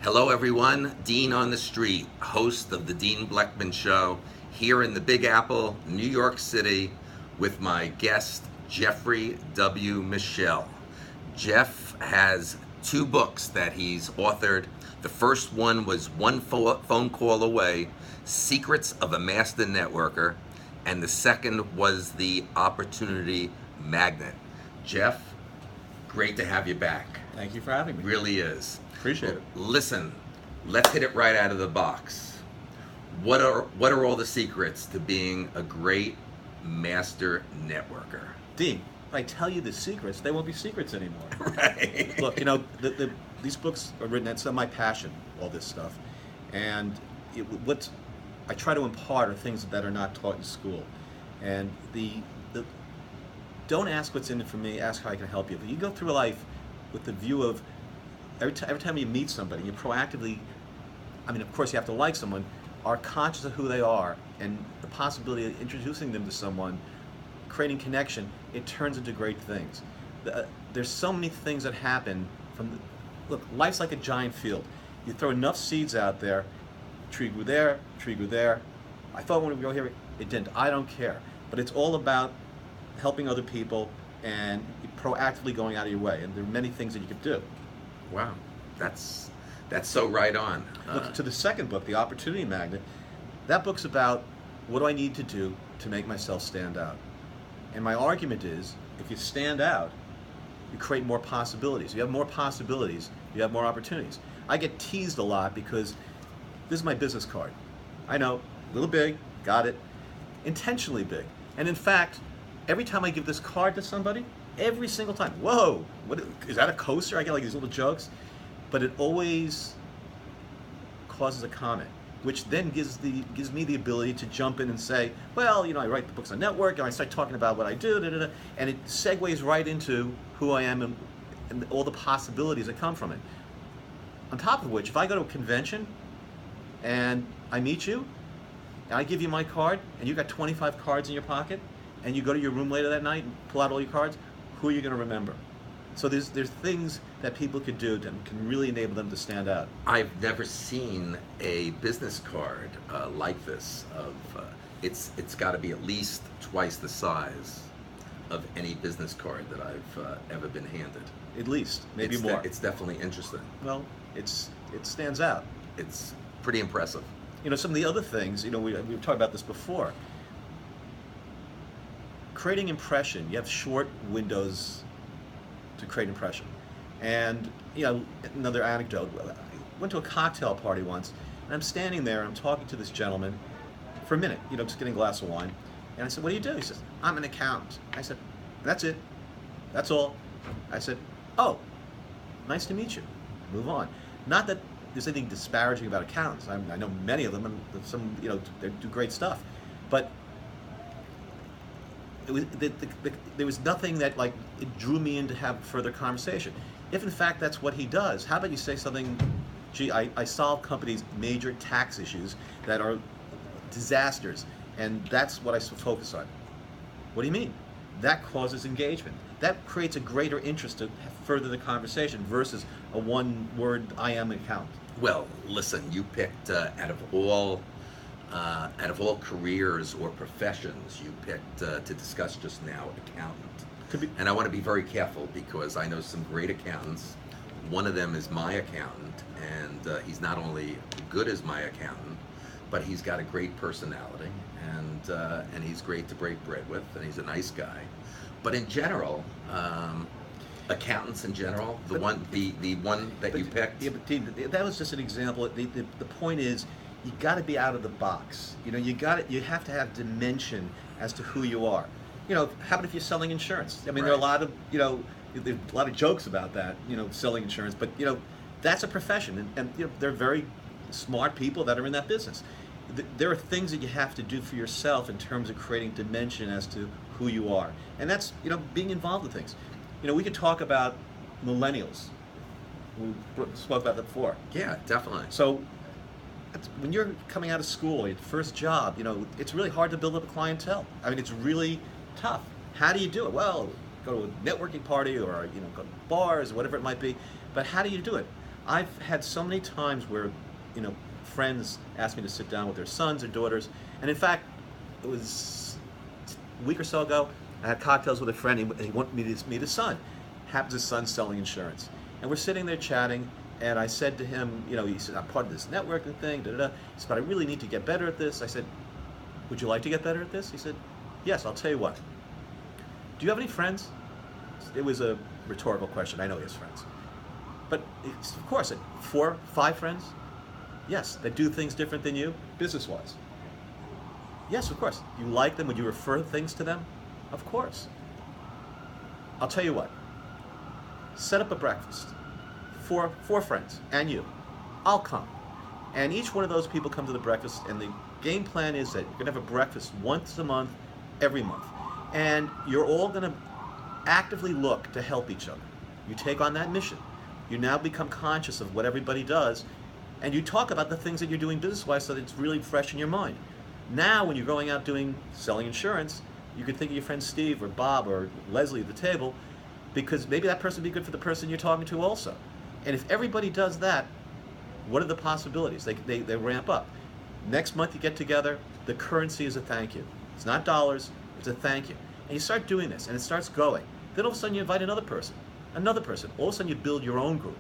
Hello everyone, Dean on the Street, host of the Dean Blechman Show, here in the Big Apple, New York City, with my guest, Jeffrey W. Meshel. Jeff has two books that he's authored. The first one was One Phone Call Away, Secrets of a Master Networker, and the second was The Opportunity Magnet. Jeff, great to have you back. Thank you for having me. Really is. Appreciate it. Listen, let's hit it right out of the box. What are all the secrets to being a great master networker? Dean, if I tell you the secrets, they won't be secrets anymore. Right. Look, these books are written, it's my passion, all this stuff. And what I try to impart are things that are not taught in school. And don't ask what's in it for me, ask how I can help you. But you go through life with the view of, every time you meet somebody, you proactively, of course you have to like someone, are conscious of who they are and the possibility of introducing them to someone, creating connection, it turns into great things. There's so many things that happen look, life's like a giant field. You throw enough seeds out there, tree grew there, I thought when we go here, it didn't, I don't care. But it's all about helping other people and proactively going out of your way, and there are many things that you could do. Wow, that's so right on. Look, to the second book, The Opportunity Magnet, that book's about what do I need to do to make myself stand out. And my argument is, if you stand out, you create more possibilities. You have more possibilities, you have more opportunities. I get teased a lot because this is my business card. I know, a little big, got it, intentionally big. And in fact, every time I give this card to somebody, every single time, whoa, what is that, a coaster? I get like these little jokes, but it always causes a comment, which then gives me the ability to jump in and say, well, I write the books on network, and I start talking about what I do, and it segues right into who I am and all the possibilities that come from it. On top of which, if I go to a convention and I meet you, and I give you my card, and you got 25 cards in your pocket, and you go to your room later that night and pull out all your cards, who are you going to remember? So there's things that people could do that can really enable them to stand out. I've never seen a business card like this. It's got to be at least twice the size of any business card that I've ever been handed. At least, maybe more. It's definitely interesting. Well, it stands out. It's pretty impressive. Some of the other things, we've talked about this before. Creating impression, you have short windows to create impression. And, another anecdote, I went to a cocktail party once, and I'm standing there, and I'm talking to this gentleman for a minute, just getting a glass of wine. And I said, what do you do? He says, I'm an accountant. I said, that's it. That's all. I said, oh, nice to meet you. Move on. Not that there's anything disparaging about accountants. I know many of them, and some, they do great stuff. But there was nothing that it drew me in to have further conversation. If in fact that's what he does, how about you say something, gee, I solve companies' major tax issues that are disasters, and that's what I focus on. What do you mean? That causes engagement. That creates a greater interest to further the conversation versus a one-word, I am an accountant. Well, listen, you picked out of all careers or professions, you picked to discuss just now accountant. And I want to be very careful because I know some great accountants. One of them is my accountant, and he's not only good as my accountant, but he's got a great personality, and he's great to break bread with, and he's a nice guy. But in general, accountants in general, the one that you picked. Yeah, but Dean, that was just an example. The point is, you got to be out of the box. You have to have dimension as to who you are. How about if you're selling insurance? There are a lot of there's a lot of jokes about that. Selling insurance, but that's a profession, and they're very smart people that are in that business. There are things that you have to do for yourself in terms of creating dimension as to who you are, and that's being involved in things. We could talk about millennials. We spoke about that before. Yeah, definitely. So when you're coming out of school, your first job, it's really hard to build up a clientele. It's really tough. How do you do it? Well, go to a networking party or go to bars or whatever it might be. But how do you do it? I've had so many times where, friends ask me to sit down with their sons or daughters, and in fact, it was a week or so ago. I had cocktails with a friend. He wanted me to meet his son. Happens his son's selling insurance, and we're sitting there chatting. And I said to him, he said, I'm part of this networking thing. Da, da, da. He said, but I really need to get better at this. I said, would you like to get better at this? He said, yes. I'll tell you what. Do you have any friends? It was a rhetorical question. I know he has friends, but of course, 4, 5 friends. Yes, that do things different than you, business-wise. Yes, of course. You like them? Would you refer things to them? Of course. I'll tell you what. Set up a breakfast. Four friends and you. I'll come. And each one of those people come to the breakfast, and the game plan is that you're going to have a breakfast once a month, every month. And you're all going to actively look to help each other. You take on that mission. You now become conscious of what everybody does, and you talk about the things that you're doing business-wise so that it's really fresh in your mind. Now, when you're going out selling insurance, you can think of your friend Steve or Bob or Leslie at the table, because maybe that person would be good for the person you're talking to also. And if everybody does that, what are the possibilities? They ramp up. Next month you get together, the currency is a thank you. It's not dollars, it's a thank you. And you start doing this, and it starts going. Then all of a sudden you invite another person. All of a sudden you build your own group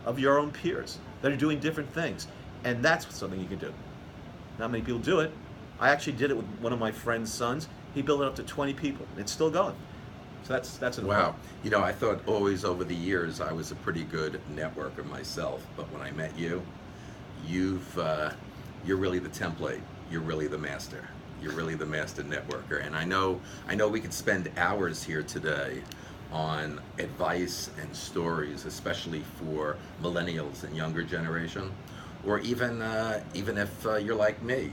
of your own peers that are doing different things. And that's something you can do. Not many people do it. I actually did it with one of my friend's sons. He built it up to 20 people, and it's still going. So that's wow. I thought always over the years I was a pretty good networker myself, but when I met you, you're really the template. You're really the master. You're really the master networker. And I know we could spend hours here today on advice and stories, especially for millennials and younger generation, or even if you're like me,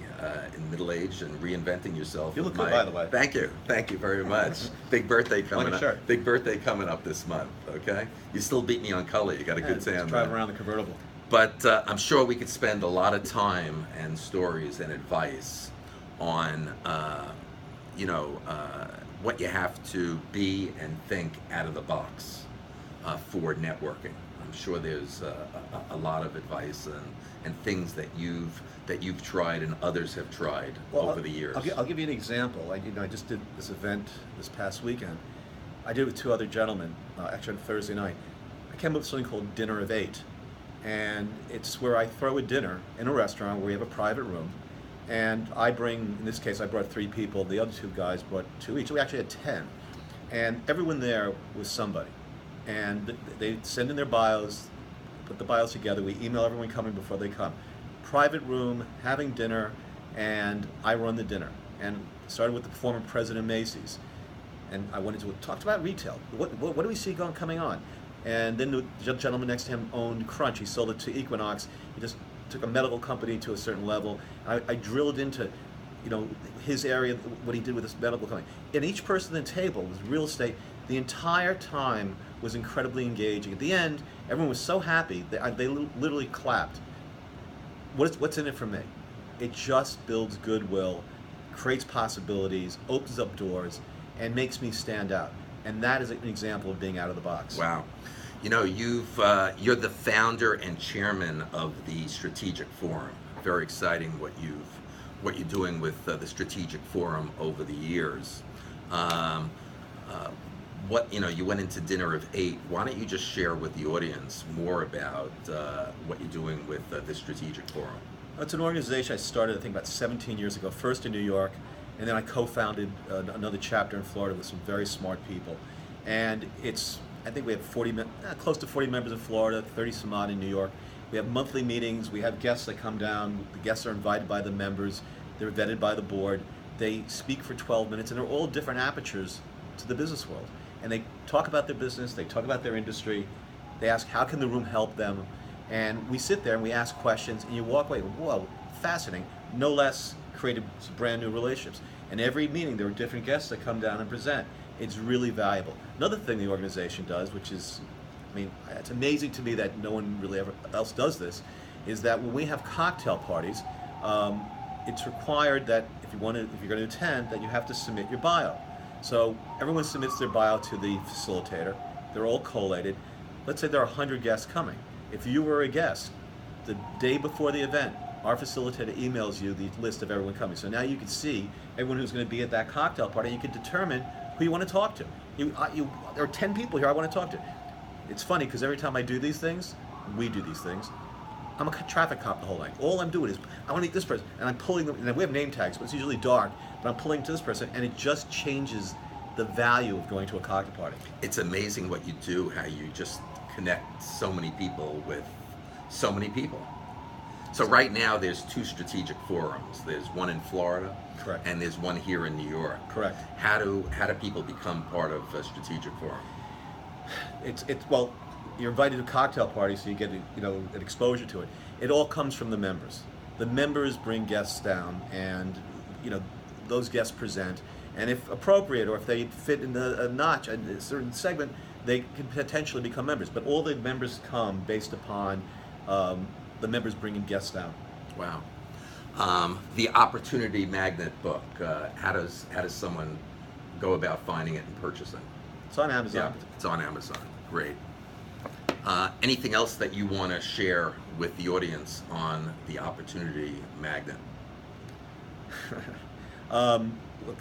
in middle age and reinventing yourself. You look good, by the way. Thank you very much. Big birthday coming up. Shirt. Big birthday coming up this month. Okay, you still beat me on color. You got a good tan. Drive around the convertible. But I'm sure we could spend a lot of time and stories and advice on what you have to be and think out of the box for networking. I'm sure there's a lot of advice and things that you've tried and others have tried over the years. I'll give you an example. I just did this event this past weekend. I did it with 2 other gentlemen, actually on Thursday night. I came up with something called Dinner of 8. And it's where I throw a dinner in a restaurant where we have a private room. And in this case, I brought 3 people. The other 2 guys brought 2 each. We actually had 10. And everyone there was somebody. And they send in their bios, put the bios together. We email everyone coming before they come. Private room, having dinner, and I run the dinner. And started with the former president of Macy's. And I went into it, talked about retail. What do we see coming on? And then the gentleman next to him owned Crunch. He sold it to Equinox. He just took a medical company to a certain level. I drilled into, his area, what he did with this medical company. And each person at the table was real estate. The entire time was incredibly engaging. At the end, everyone was so happy that they literally clapped. What's in it for me? It just builds goodwill, creates possibilities, opens up doors, and makes me stand out. And that is an example of being out of the box. Wow. You're the founder and chairman of the Strategic Forum. Very exciting what you're doing with the Strategic Forum over the years. You went into Dinner of 8. Why don't you just share with the audience more about what you're doing with the Strategic Forum? It's an organization I started, I think, about 17 years ago, first in New York, and then I co-founded another chapter in Florida with some very smart people. And I think we have close to 40 members in Florida, 30 some odd in New York. We have monthly meetings. We have guests that come down. The guests are invited by the members. They're vetted by the board. They speak for 12 minutes, and they're all different apertures to the business world. And they talk about their business. They talk about their industry. They ask, how can the room help them? And we sit there and we ask questions, and you walk away, whoa, fascinating. No less created some brand new relationships. And every meeting, there are different guests that come down and present. It's really valuable. Another thing the organization does, which is, it's amazing to me that no one really ever else does this, is that when we have cocktail parties, it's required that if you're going to attend, that you have to submit your bio. So everyone submits their bio to the facilitator. They're all collated. Let's say there are 100 guests coming. If you were a guest, the day before the event, our facilitator emails you the list of everyone coming. So now you can see everyone who's going to be at that cocktail party. You can determine who you want to talk to. There are 10 people here I want to talk to. It's funny because every time I do these things, we do these things, I'm a traffic cop the whole night. All I'm doing is, I want to meet this person, and I'm pulling them, and we have name tags, but it's usually dark, but I'm pulling to this person, and it just changes the value of going to a cocktail party. It's amazing what you do, how you just connect so many people with so many people. So right now there's 2 strategic forums. There's one in Florida, correct, and there's one here in New York. Correct. How do people become part of a strategic forum? Well, you're invited to a cocktail party, so you get an exposure to it. It all comes from the members. The members bring guests down, and those guests present. And if appropriate, or if they fit in a notch, a certain segment, they can potentially become members. But all the members come based upon the members bringing guests down. Wow. The Opportunity Magnet book. How does someone go about finding it and purchasing? It's on Amazon. Yeah, it's on Amazon. Great. Anything else that you want to share with the audience on the Opportunity Magnet? Look,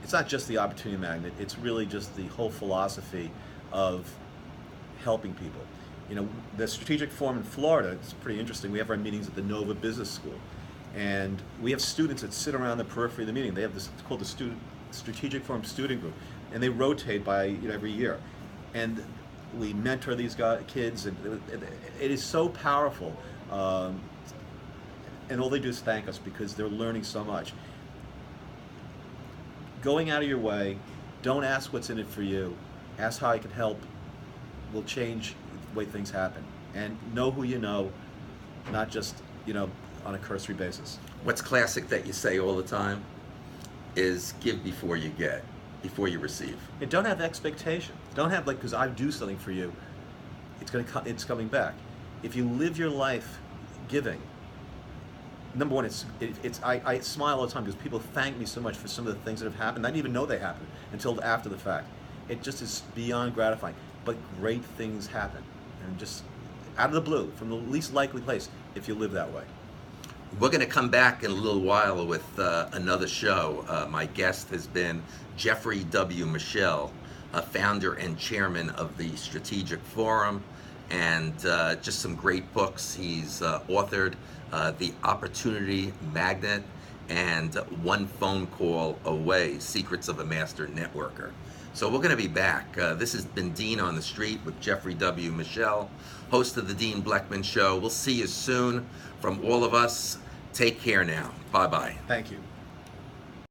it's not just the Opportunity Magnet. It's really just the whole philosophy of helping people. The strategic forum in Florida, it's pretty interesting. We have our meetings at the Nova Business School, and we have students that sit around the periphery of the meeting. They have this, it's called the Strategic Forum Student Group, and they rotate by every year. And we mentor these kids, and it is so powerful. And all they do is thank us because they're learning so much. Going out of your way, don't ask what's in it for you. Ask how I can help. Will change the way things happen. And know who you know, not just on a cursory basis. What's classic that you say all the time is give before you get, before you receive. And don't have expectation. Don't have because I do something for you, it's coming back. If you live your life giving, number one, I smile all the time because people thank me so much for some of the things that have happened. I didn't even know they happened until after the fact. It just is beyond gratifying. But great things happen, and just out of the blue, from the least likely place, if you live that way. We're going to come back in a little while with another show. My guest has been Jeffrey W. Meshel, founder and chairman of the Strategic Forum, and just some great books he's authored. The Opportunity Magnet and One Phone Call Away, Secrets of a Master Networker. So we're going to be back. This has been Dean on the Street with Jeffrey W. Meshel, host of the Dean Blechman Show. We'll see you soon. From all of us, take care now. Bye-bye. Thank you.